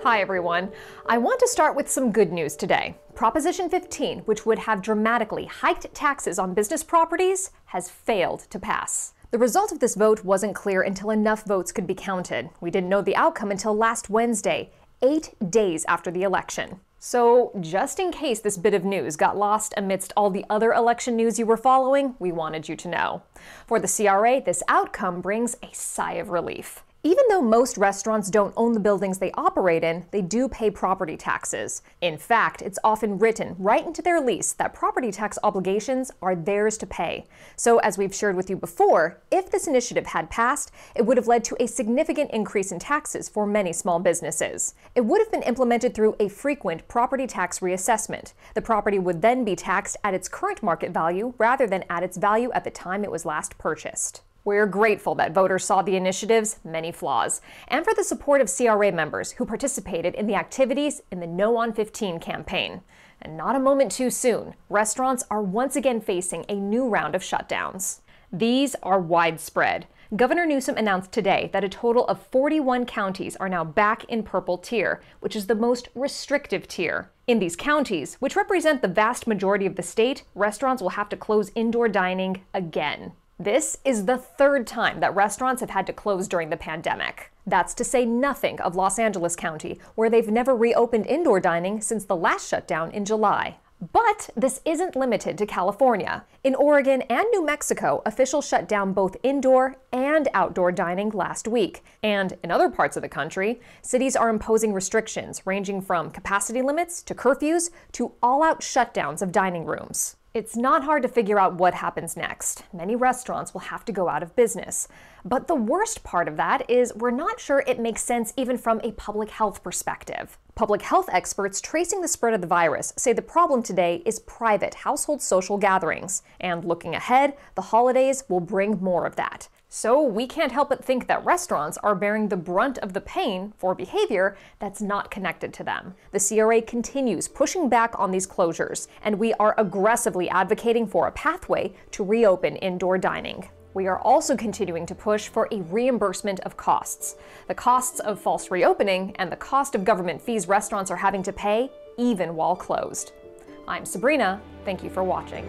Hi everyone. I want to start with some good news today. Proposition 15, which would have dramatically hiked taxes on business properties, has failed to pass. The result of this vote wasn't clear until enough votes could be counted. We didn't know the outcome until last Wednesday, 8 days after the election. So, just in case this bit of news got lost amidst all the other election news you were following, we wanted you to know. For the CRA, this outcome brings a sigh of relief. Even though most restaurants don't own the buildings they operate in, they do pay property taxes. In fact, it's often written right into their lease that property tax obligations are theirs to pay. So, as we've shared with you before, if this initiative had passed, it would have led to a significant increase in taxes for many small businesses. It would have been implemented through a frequent property tax reassessment. The property would then be taxed at its current market value rather than at its value at the time it was last purchased. We're grateful that voters saw the initiative's many flaws, and for the support of CRA members who participated in the activities in the No on 15 campaign. And not a moment too soon, restaurants are once again facing a new round of shutdowns. These are widespread. Governor Newsom announced today that a total of 41 counties are now back in purple tier, which is the most restrictive tier. In these counties, which represent the vast majority of the state, restaurants will have to close indoor dining again. This is the third time that restaurants have had to close during the pandemic. That's to say nothing of Los Angeles County, where they've never reopened indoor dining since the last shutdown in July. But this isn't limited to California. In Oregon and New Mexico, officials shut down both indoor and outdoor dining last week. And in other parts of the country, cities are imposing restrictions ranging from capacity limits to curfews to all-out shutdowns of dining rooms. It's not hard to figure out what happens next. Many restaurants will have to go out of business. But the worst part of that is we're not sure it makes sense even from a public health perspective. Public health experts tracing the spread of the virus say the problem today is private household social gatherings. And looking ahead, the holidays will bring more of that. So we can't help but think that restaurants are bearing the brunt of the pain for behavior that's not connected to them. The CRA continues pushing back on these closures, and we are aggressively advocating for a pathway to reopen indoor dining. We are also continuing to push for a reimbursement of costs. The costs of false reopening and the cost of government fees restaurants are having to pay, even while closed. I'm Sabrina. Thank you for watching.